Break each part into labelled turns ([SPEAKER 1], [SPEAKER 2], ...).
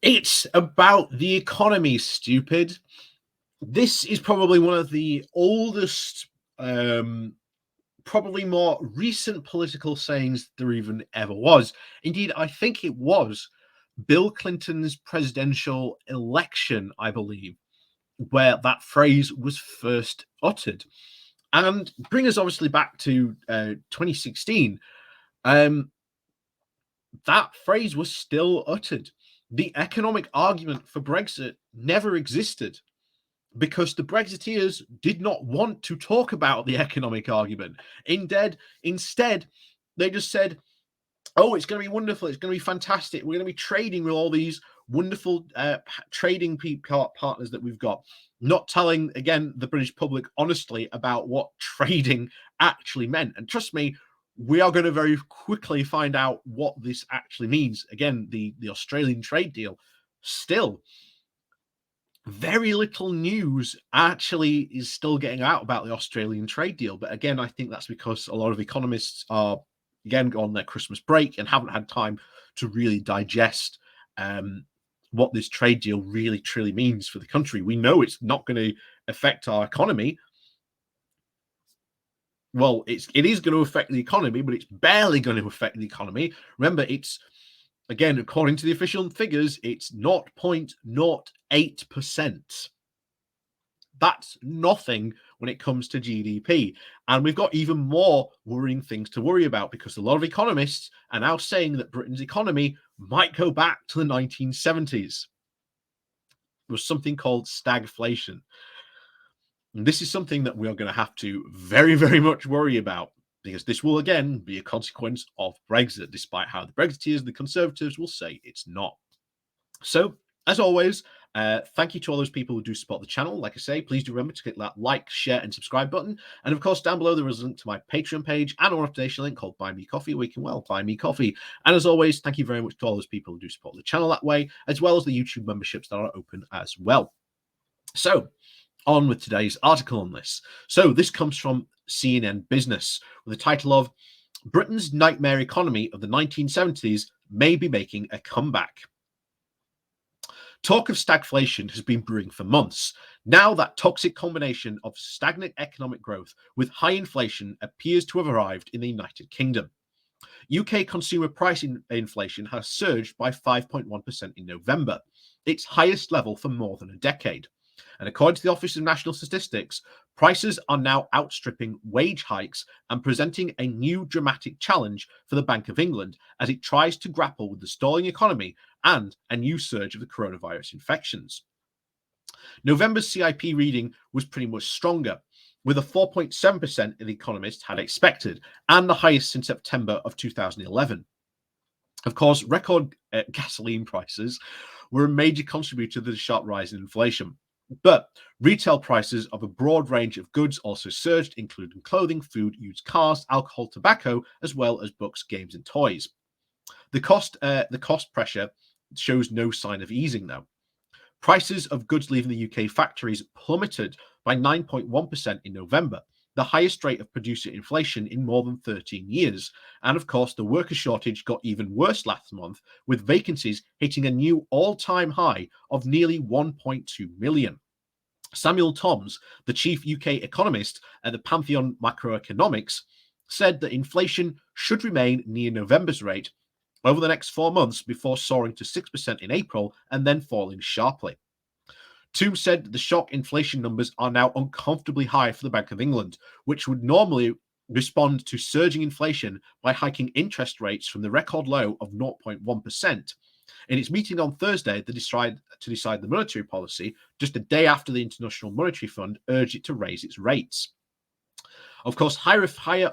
[SPEAKER 1] It's about the economy, stupid. This is probably one of the oldest, probably more recent political sayings there even ever was. Indeed, I think it was Bill Clinton's presidential election, I believe, where that phrase was first uttered. And bring us obviously back to 2016. Um, that phrase was still uttered. The economic argument for Brexit never existed because the Brexiteers did not want to talk about the economic argument. Instead, they just said, "Oh, it's going to be wonderful. It's going to be fantastic. We're going to be trading with all these wonderful trading partners that we've got." Not telling, again, the British public honestly about what trading actually meant. And trust me, we are going to very quickly find out what this actually means. Again, the Australian trade deal, still very little news actually is still getting out about the Australian trade deal. But again, I think that's because a lot of economists are, again, on their Christmas break and haven't had time to really digest what this trade deal really truly means for the country. We know it's not going to affect our economy. Well, it is going to affect the economy, but it's barely going to affect the economy. Remember, it's, again, according to the official figures, it's 0.08%. That's nothing when it comes to GDP. And we've got even more worrying things to worry about because a lot of economists are now saying that Britain's economy might go back to the 1970s. There was something called stagflation. And this is something that we are going to have to very, very much worry about because this will, again, be a consequence of Brexit, despite how the Brexiteers, the Conservatives, will say it's not. So, as always, thank you to all those people who do support the channel. Like I say, please do remember to click that like, share, and subscribe button. And of course, down below there is a link to my Patreon page and an automation link called Buy Me Coffee, where you can, well, buy me coffee. And as always, thank you very much to all those people who do support the channel that way, as well as the YouTube memberships that are open as well. So, on with today's article on this. So, this comes from CNN Business with the title of Britain's Nightmare Economy of the 1970s May Be Making a Comeback. Talk of stagflation has been brewing for months. Now that toxic combination of stagnant economic growth with high inflation appears to have arrived in the United Kingdom. UK consumer price inflation has surged by 5.1% in November, its highest level for more than a decade. And according to the Office of National Statistics, prices are now outstripping wage hikes and presenting a new dramatic challenge for the Bank of England as it tries to grapple with the stalling economy and a new surge of the coronavirus infections. November's CIP reading was pretty much stronger, with a 4.7% the economists had expected, and the highest since September of 2011. Of course, record gasoline prices were a major contributor to the sharp rise in inflation. But retail prices of a broad range of goods also surged, including clothing, food, used cars, alcohol, tobacco, as well as books, games, and toys. The cost pressure shows no sign of easing, though. Prices of goods leaving the UK factories plummeted by 9.1% in November, the highest rate of producer inflation in more than 13 years. And of course, the worker shortage got even worse last month, with vacancies hitting a new all-time high of nearly 1.2 million. Samuel Toms, the chief UK economist at the Pantheon Macroeconomics, said that inflation should remain near November's rate over the next 4 months before soaring to 6% in April and then falling sharply. Toom said that the shock inflation numbers are now uncomfortably high for the Bank of England, which would normally respond to surging inflation by hiking interest rates from the record low of 0.1%. In its meeting on Thursday, to decide the monetary policy, just a day after the International Monetary Fund urged it to raise its rates. Of course, higher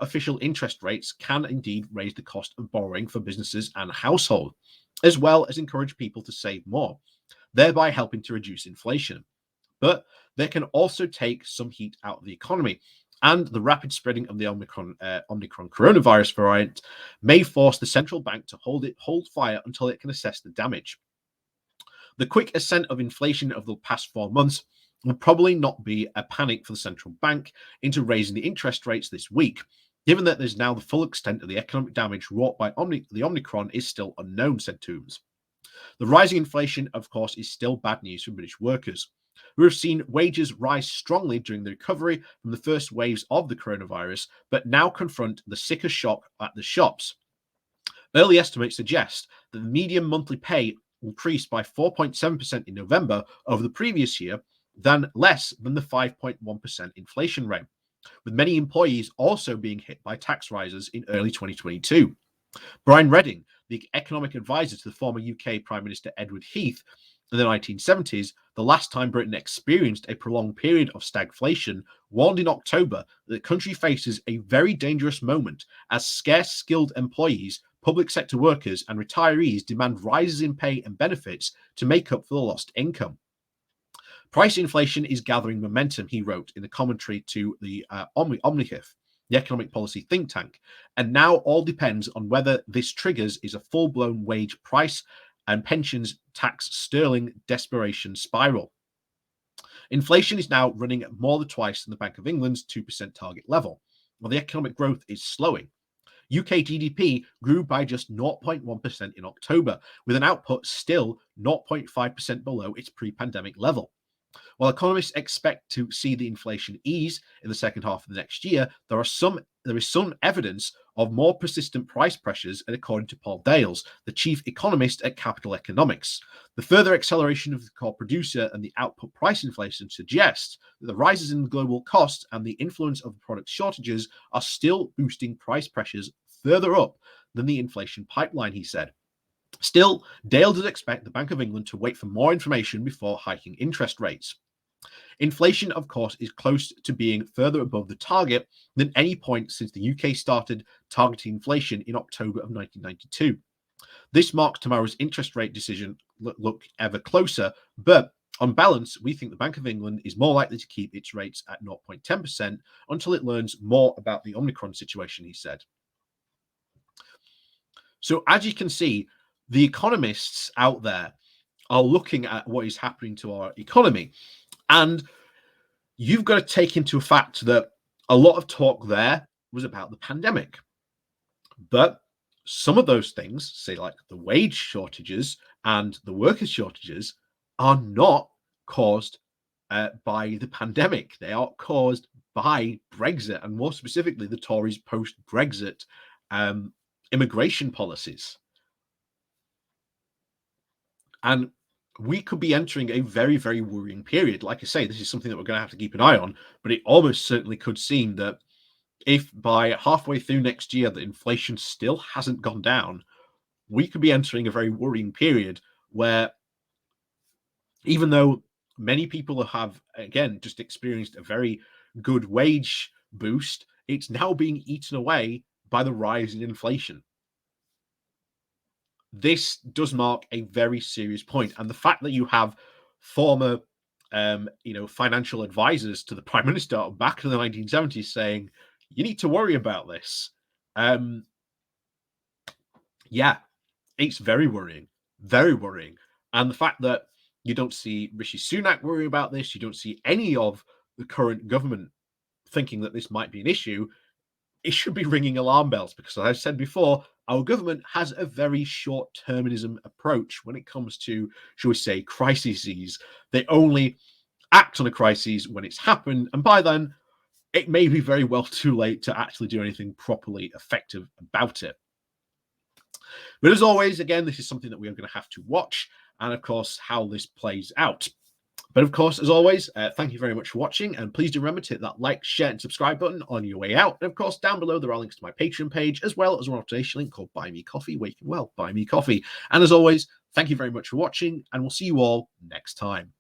[SPEAKER 1] official interest rates can indeed raise the cost of borrowing for businesses and households, as well as encourage people to save more, thereby helping to reduce inflation. But they can also take some heat out of the economy, and the rapid spreading of the Omicron coronavirus variant may force the central bank to hold fire until it can assess the damage. The quick ascent of inflation of the past 4 months will probably not be a panic for the central bank into raising the interest rates this week, given that there's now the full extent of the economic damage wrought by the Omicron is still unknown, said Toombs. The rising inflation, of course, is still bad news for British workers, who have seen wages rise strongly during the recovery from the first waves of the coronavirus, but now confront the sicker shock at the shops. Early estimates suggest that the median monthly pay increased by 4.7% in November over the previous year, than less than the 5.1% inflation rate, with many employees also being hit by tax rises in early 2022. Brian Redding, the economic advisor to the former UK Prime Minister Edward Heath in the 1970s, the last time Britain experienced a prolonged period of stagflation, warned in October that the country faces a very dangerous moment as scarce skilled employees, public sector workers, and retirees demand rises in pay and benefits to make up for the lost income. Price inflation is gathering momentum, he wrote in the commentary to the Omnicif, the economic policy think tank, and now all depends on whether this triggers is a full-blown wage price and pensions tax sterling desperation spiral. Inflation is now running at more than twice than the Bank of England's 2% target level, while the economic growth is slowing. UK GDP grew by just 0.1% in October, with an output still 0.5% below its pre-pandemic level. While economists expect to see the inflation ease in the second half of the next year, there is some evidence of more persistent price pressures, and according to Paul Dales, the chief economist at Capital Economics. The further acceleration of the core producer and the output price inflation suggests that the rises in global costs and the influence of the product shortages are still boosting price pressures further up than the inflation pipeline, he said. Still, Dale does expect the Bank of England to wait for more information before hiking interest rates. Inflation, of course, is close to being further above the target than any point since the UK started targeting inflation in October of 1992. This marks tomorrow's interest rate decision look ever closer, but on balance, we think the Bank of England is more likely to keep its rates at 0.10% until it learns more about the Omicron situation, he said. So as you can see, the economists out there are looking at what is happening to our economy. And you've got to take into fact that a lot of talk there was about the pandemic. But some of those things, say like the wage shortages and the worker shortages, are not caused by the pandemic. They are caused by Brexit, and more specifically, the Tories' post-Brexit immigration policies. And we could be entering a very, very worrying period. Like I say, this is something that we're going to have to keep an eye on, but it almost certainly could seem that if by halfway through next year the inflation still hasn't gone down, we could be entering a very worrying period where, even though many people have, again, just experienced a very good wage boost, it's now being eaten away by the rise in inflation. This does mark a very serious point, and the fact that you have former financial advisors to the Prime Minister back in the 1970s saying you need to worry about this, it's very worrying, and the fact that you don't see Rishi Sunak worrying about this, you don't see any of the current government thinking that this might be an issue, it should be ringing alarm bells, because as I've said before, our government has a very short-termism approach when it comes to, shall we say, crises. They only act on a crisis when it's happened, and by then, it may be very well too late to actually do anything properly effective about it. But as always, again, this is something that we are going to have to watch, and of course, how this plays out. But of course, as always, thank you very much for watching, and please do remember to hit that like, share, and subscribe button on your way out. And of course, down below, there are links to my Patreon page, as well as an automation link called Buy Me Coffee, where you can, buy me coffee. And as always, thank you very much for watching, and we'll see you all next time.